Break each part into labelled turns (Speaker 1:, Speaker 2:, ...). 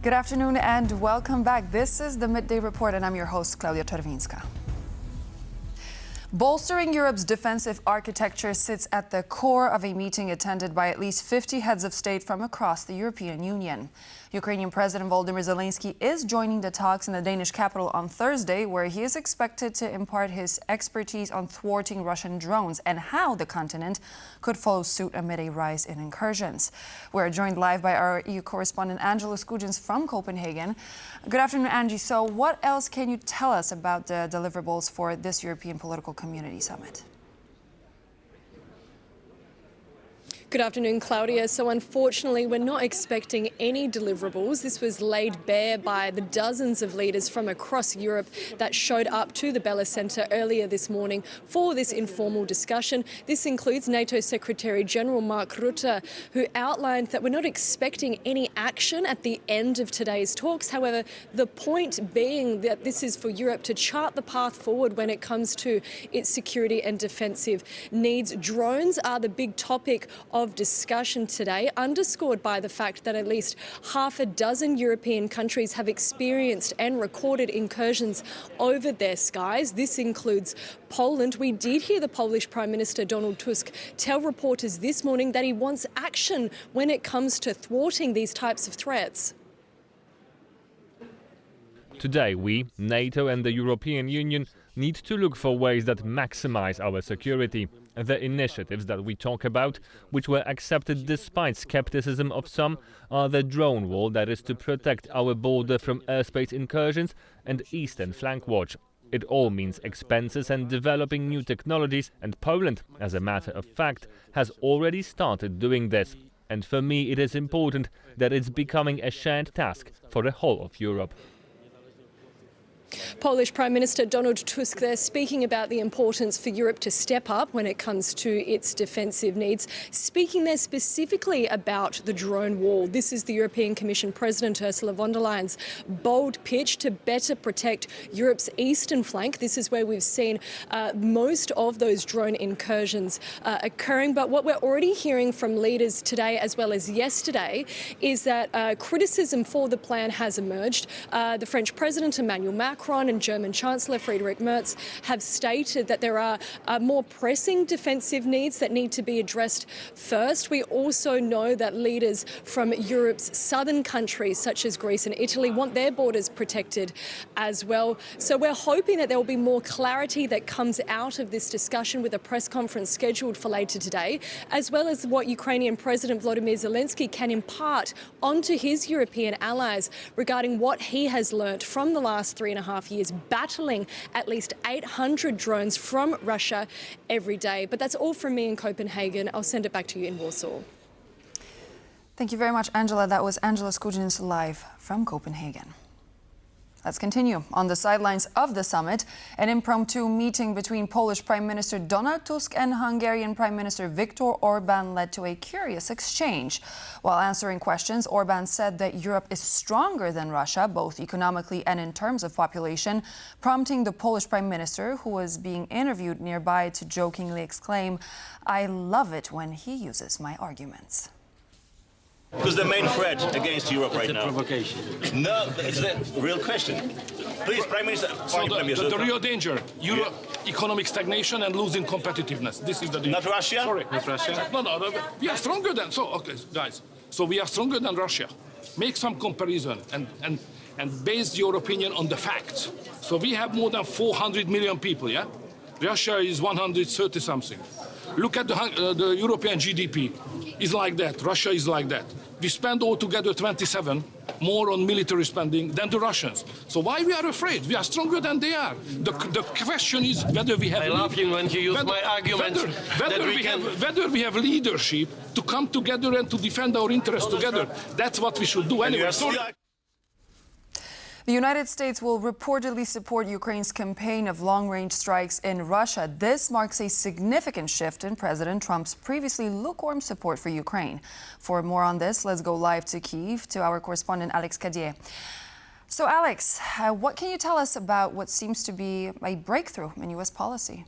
Speaker 1: Good afternoon and welcome back. This is the Midday Report and I'm your host, Klaudia Czerwinska. Bolstering Europe's defensive architecture sits at the core of a meeting attended by at least 50 heads of state from across the European Union. Ukrainian President Volodymyr Zelenskyy is joining the talks in the Danish capital on Thursday, where he is expected to impart his expertise on thwarting Russian drones and how the continent could follow suit amid a rise in incursions. We're joined live by our EU correspondent Angela Skujins from Copenhagen. Good afternoon, Angie. So what else can you tell us about the deliverables for this European Political Community Summit?
Speaker 2: Good afternoon, Claudia. So unfortunately, we're not expecting any deliverables. This was laid bare by the dozens of leaders from across Europe that showed up to the Bella Centre earlier this morning for this informal discussion. This includes NATO Secretary General Mark Rutte, who outlined that we're not expecting any action at the end of today's talks. However, the point being that this is for Europe to chart the path forward when it comes to its security and defensive needs. Drones are the big topic of discussion today, underscored by the fact that at least half a dozen European countries have experienced and recorded incursions over their skies. This includes Poland. We did hear the Polish Prime Minister Donald Tusk tell reporters this morning that he wants action when it comes to thwarting these types of threats.
Speaker 3: Today, we, NATO and the European Union, need to look for ways that maximize our security. The initiatives that we talk about, which were accepted despite skepticism of some, are the drone wall that is to protect our border from airspace incursions and Eastern Flank Watch. It all means expenses and developing new technologies, and Poland, as a matter of fact, has already started doing this. And for me, it is important that it's becoming a shared task for the whole of Europe.
Speaker 2: Polish Prime Minister Donald Tusk there speaking about the importance for Europe to step up when it comes to its defensive needs, speaking there specifically about the drone wall. This is the European Commission President Ursula von der Leyen's bold pitch to better protect Europe's eastern flank. This is where we've seen most of those drone incursions occurring. But what we're already hearing from leaders today as well as yesterday is that criticism for the plan has emerged. The French President Emmanuel Macron and German Chancellor Friedrich Merz have stated that there are more pressing defensive needs that need to be addressed first. We also know that leaders from Europe's southern countries, such as Greece and Italy, want their borders protected as well. So we're hoping that there will be more clarity that comes out of this discussion with a press conference scheduled for later today, as well as what Ukrainian President Volodymyr Zelenskyy can impart onto his European allies regarding what he has learnt from the last 3.5 years battling at least 800 drones from Russia every day. But that's all from me in Copenhagen. I'll send it back to you in Warsaw.
Speaker 1: Thank you very much, Angela. That was Angela Skujins live from Copenhagen. Let's continue. On the sidelines of the summit, an impromptu meeting between Polish Prime Minister Donald Tusk and Hungarian Prime Minister Viktor Orbán led to a curious exchange. While answering questions, Orbán said that Europe is stronger than Russia, both economically and in terms of population, prompting the Polish Prime Minister, who was being interviewed nearby, to jokingly exclaim, "I love it when he uses my arguments."
Speaker 4: Who's the main threat against Europe right now?
Speaker 5: Provocation.
Speaker 4: No, it's a real question. Please, Prime Minister.
Speaker 5: The real danger, economic stagnation and losing competitiveness. This is the danger.
Speaker 4: Not Russia?
Speaker 5: Sorry.
Speaker 4: Not Russia?
Speaker 5: No, we are stronger than, okay, guys. So we are stronger than Russia. Make some comparison and base your opinion on the facts. So we have more than 400 million people, yeah? Russia is 130 something. Look at the European GDP. Is like that. Russia is like that. We spend altogether 27 more on military spending than the Russians. So why we are afraid? We are stronger than they are. The question is whether we have.
Speaker 6: I love you when you use my arguments.
Speaker 5: Whether we have leadership to come together and to defend our interests together. That's what we should do anyway.
Speaker 1: The United States will reportedly support Ukraine's campaign of long-range strikes in Russia. This marks a significant shift in President Trump's previously lukewarm support for Ukraine. For more on this, let's go live to Kyiv to our correspondent Alex Kadier. So Alex, what can you tell us about what seems to be a breakthrough in U.S. policy?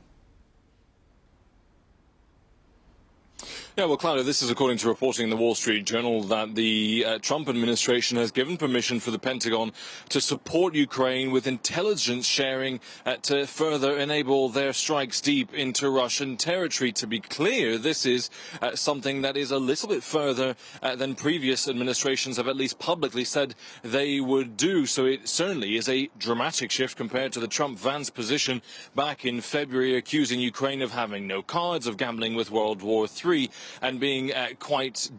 Speaker 7: Yeah, well, Claudia, this is according to reporting in the Wall Street Journal that the Trump administration has given permission for the Pentagon to support Ukraine with intelligence sharing to further enable their strikes deep into Russian territory. To be clear, this is something that is a little bit further than previous administrations have at least publicly said they would do. So it certainly is a dramatic shift compared to the Trump-Vance position back in February, accusing Ukraine of having no cards, of gambling with World War III, and being quite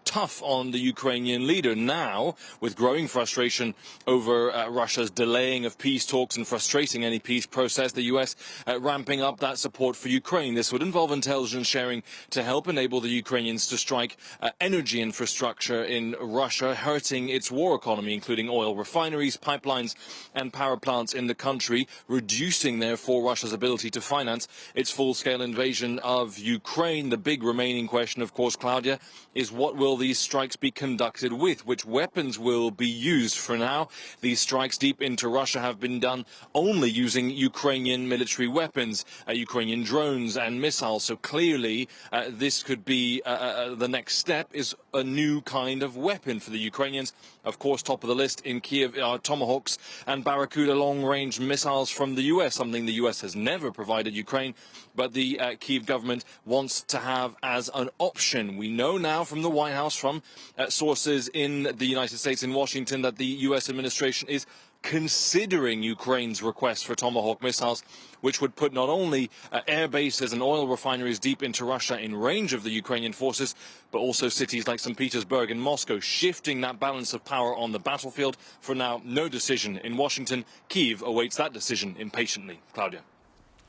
Speaker 7: tough on the Ukrainian leader. Now, with growing frustration over Russia's delaying of peace talks and frustrating any peace process, the US ramping up that support for Ukraine. This would involve intelligence sharing to help enable the Ukrainians to strike energy infrastructure in Russia, hurting its war economy, including oil refineries, pipelines and power plants in the country, reducing therefore Russia's ability to finance its full-scale invasion of Ukraine. The big remaining question, of course, Claudia, is what will these strikes be conducted with? Which weapons will be used? For now, these strikes deep into Russia have been done only using Ukrainian military weapons, Ukrainian drones and missiles. So clearly, this could be the next step is a new kind of weapon for the Ukrainians. Of course, top of the list in Kiev are Tomahawks and Barracuda long-range missiles from the US, something the US has never provided Ukraine, but the Kiev government wants to have as an option. We know now from the White House, from sources in the United States, in Washington, that the US administration is considering Ukraine's request for Tomahawk missiles, which would put not only air bases and oil refineries deep into Russia in range of the Ukrainian forces, but also cities like St. Petersburg and Moscow, shifting that balance of power on the battlefield. For now, no decision in Washington. Kyiv awaits that decision impatiently. Claudia.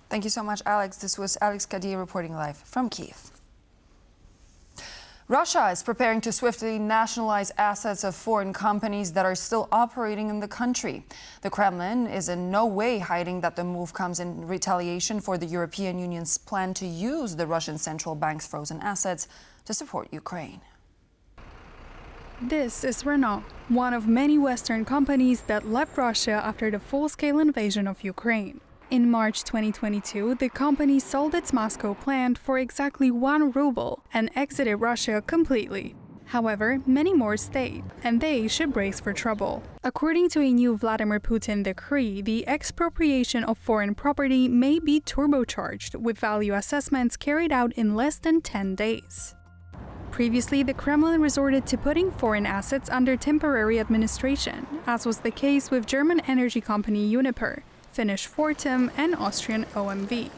Speaker 1: Thank you so much, Alex. This was Alex Kadir reporting live from Kyiv. Russia is preparing to swiftly nationalize assets of foreign companies that are still operating in the country. The Kremlin is in no way hiding that the move comes in retaliation for the European Union's plan to use the Russian central bank's frozen assets to support Ukraine.
Speaker 8: This is Renault, one of many Western companies that left Russia after the full-scale invasion of Ukraine. In March 2022, the company sold its Moscow plant for exactly 1 ruble and exited Russia completely. However, many more stayed, and they should brace for trouble. According to a new Vladimir Putin decree, the expropriation of foreign property may be turbocharged, with value assessments carried out in less than 10 days. Previously, the Kremlin resorted to putting foreign assets under temporary administration, as was the case with German energy company Uniper, Finnish Fortum, and Austrian OMV.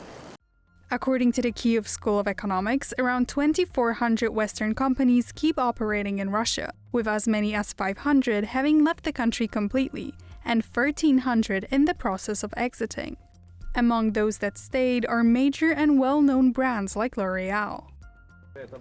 Speaker 8: According to the Kyiv School of Economics, around 2,400 Western companies keep operating in Russia, with as many as 500 having left the country completely, and 1,300 in the process of exiting. Among those that stayed are major and well-known brands like L'Oréal.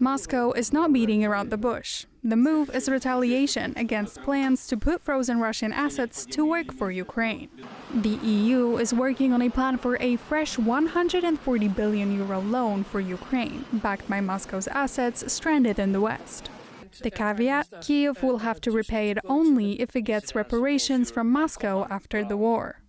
Speaker 8: Moscow is not beating around the bush. The move is retaliation against plans to put frozen Russian assets to work for Ukraine. The EU is working on a plan for a fresh €140 billion loan for Ukraine, backed by Moscow's assets stranded in the West. The caveat: Kyiv will have to repay it only if it gets reparations from Moscow after the war.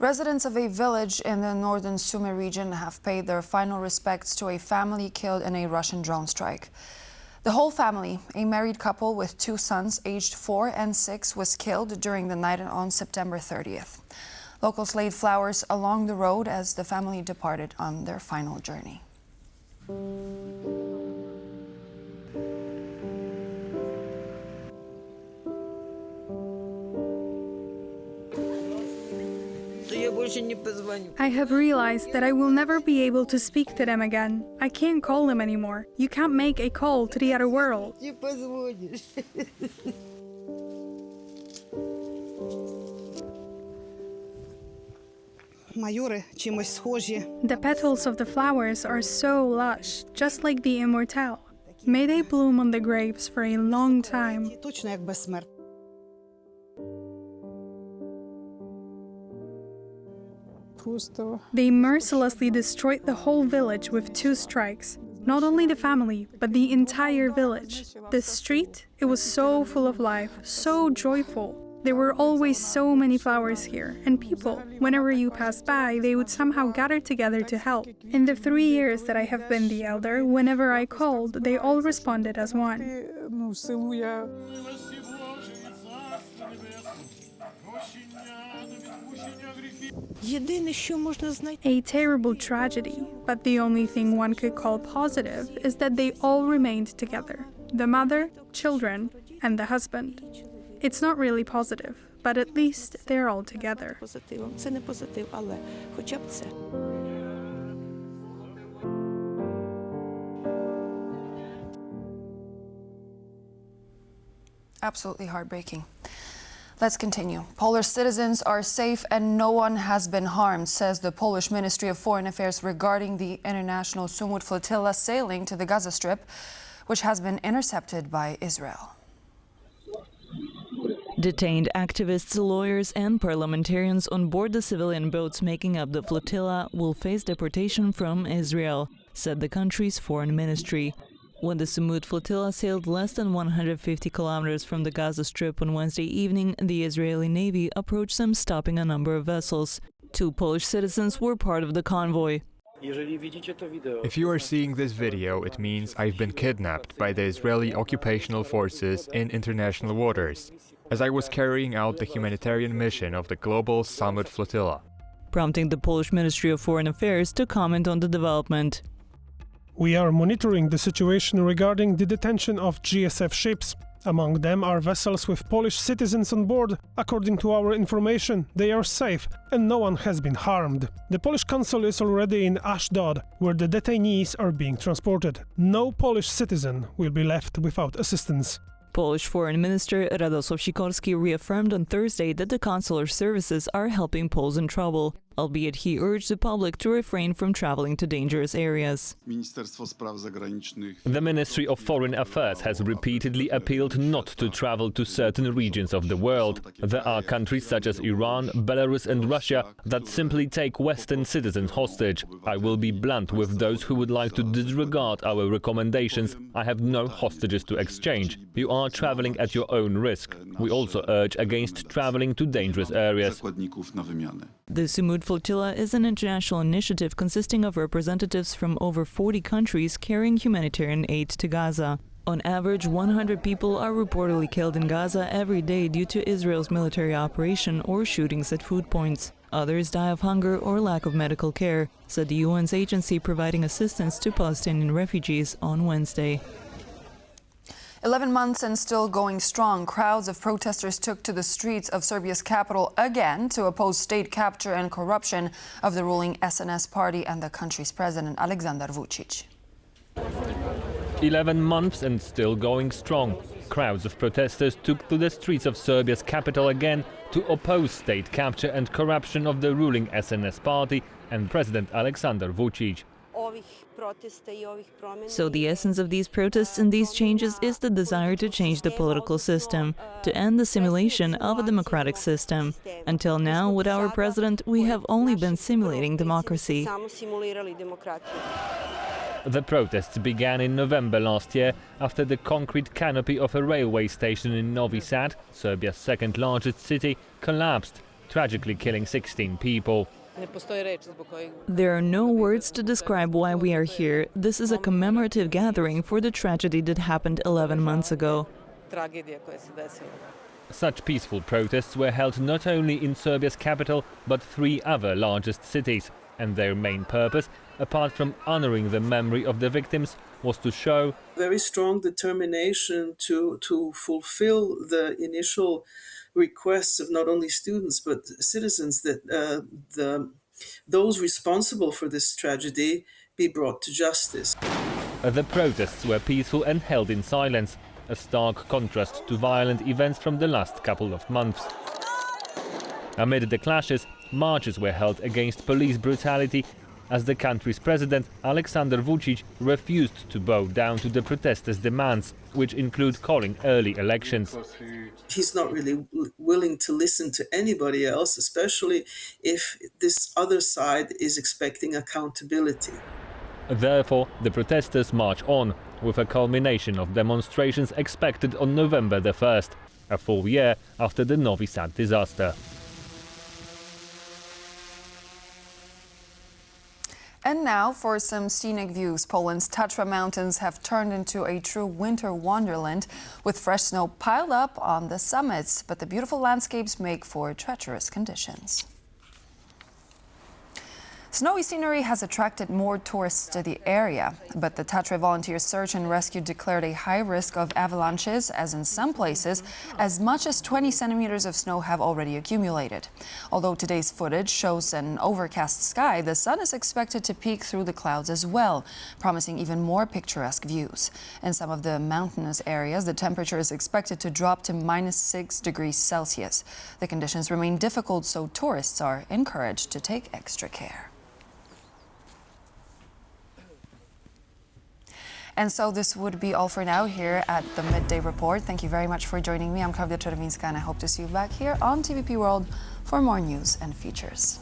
Speaker 1: Residents of a village in the northern Sumy region have paid their final respects to a family killed in a Russian drone strike. The whole family, a married couple with 2 sons aged 4 and 6, was killed during the night on September 30th. Locals laid flowers along the road as the family departed on their final journey.
Speaker 8: I have realized that I will never be able to speak to them again. I can't call them anymore. You can't make a call to the other world. The petals of the flowers are so lush, just like the immortelle. May they bloom on the graves for a long time. They mercilessly destroyed the whole village with 2 strikes. Not only the family, but the entire village. The street, it was so full of life, so joyful. There were always so many flowers here, and people, whenever you passed by, they would somehow gather together to help. In the 3 years that I have been the elder, whenever I called, they all responded as one. A terrible tragedy, but the only thing one could call positive is that they all remained together. The mother, children, and the husband. It's not really positive, but at least they're all together.
Speaker 1: Absolutely heartbreaking. Let's continue. Polish citizens are safe and no one has been harmed, says the Polish Ministry of Foreign Affairs regarding the international Sumut flotilla sailing to the Gaza Strip, which has been intercepted by Israel.
Speaker 9: Detained activists, lawyers and parliamentarians on board the civilian boats making up the flotilla will face deportation from Israel, said the country's foreign ministry. When the Sumut flotilla sailed less than 150 kilometers from the Gaza Strip on Wednesday evening, the Israeli Navy approached them, stopping a number of vessels. 2 Polish citizens were part of the convoy.
Speaker 10: If you are seeing this video, it means I've been kidnapped by the Israeli occupational forces in international waters, as I was carrying out the humanitarian mission of the global Sumut flotilla.
Speaker 9: Prompting the Polish Ministry of Foreign Affairs to comment on the development.
Speaker 11: We are monitoring the situation regarding the detention of GSF ships. Among them are vessels with Polish citizens on board. According to our information, they are safe and no one has been harmed. The Polish consul is already in Ashdod, where the detainees are being transported. No Polish citizen will be left without assistance.
Speaker 9: Polish Foreign Minister Radosław Sikorski reaffirmed on Thursday that the consular services are helping Poles in trouble, albeit he urged the public to refrain from traveling to dangerous areas.
Speaker 3: The Ministry of Foreign Affairs has repeatedly appealed not to travel to certain regions of the world. There are countries such as Iran, Belarus and Russia that simply take Western citizens hostage. I will be blunt with those who would like to disregard our recommendations. I have no hostages to exchange. You are traveling at your own risk. We also urge against traveling to dangerous areas.
Speaker 9: The Sumut flotilla is an international initiative consisting of representatives from over 40 countries carrying humanitarian aid to Gaza. On average, 100 people are reportedly killed in Gaza every day due to Israel's military operation or shootings at food points. Others die of hunger or lack of medical care, said the UN's agency providing assistance to Palestinian refugees on Wednesday.
Speaker 1: 11 months and still going strong, crowds of protesters took to the streets of Serbia's capital again to oppose state capture and corruption of the ruling SNS party and the country's president, Aleksandar Vučić.
Speaker 3: 11 months and still going strong. Crowds of protesters took to the streets of Serbia's capital again to oppose state capture and corruption of the ruling SNS party and President Aleksandar Vučić.
Speaker 9: So the essence of these protests and these changes is the desire to change the political system, to end the simulation of a democratic system. Until now, with our president, we have only been simulating democracy.
Speaker 3: The protests began in November last year after the concrete canopy of a railway station in Novi Sad, Serbia's second largest city, collapsed, tragically killing 16 people.
Speaker 9: There are no words to describe why we are here. This is a commemorative gathering for the tragedy that happened 11 months ago.
Speaker 3: Such peaceful protests were held not only in Serbia's capital, but 3 other largest cities. And their main purpose, apart from honoring the memory of the victims, was to show
Speaker 12: very strong determination to fulfill the initial requests of not only students but citizens that those responsible for this tragedy be brought to justice.
Speaker 3: The protests were peaceful and held in silence, a stark contrast to violent events from the last couple of months. Amid the clashes, marches were held against police brutality as the country's president, Aleksandar Vučić, refused to bow down to the protesters' demands, which include calling early elections.
Speaker 12: He's not really willing to listen to anybody else, especially if this other side is expecting accountability.
Speaker 3: Therefore, the protesters march on, with a culmination of demonstrations expected on November the 1st. a full year after the Novi Sad disaster.
Speaker 1: And now for some scenic views. Poland's Tatra Mountains have turned into a true winter wonderland with fresh snow piled up on the summits, but the beautiful landscapes make for treacherous conditions. Snowy scenery has attracted more tourists to the area, but the Tatra Volunteer Search and Rescue declared a high risk of avalanches, as in some places, as much as 20 centimeters of snow have already accumulated. Although today's footage shows an overcast sky, the sun is expected to peek through the clouds as well, promising even more picturesque views. In some of the mountainous areas, the temperature is expected to drop to -6 degrees Celsius. The conditions remain difficult, so tourists are encouraged to take extra care. And so this would be all for now here at the Midday Report. Thank you very much for joining me. I'm Klaudia Czerwińska, and I hope to see you back here on TVP World for more news and features.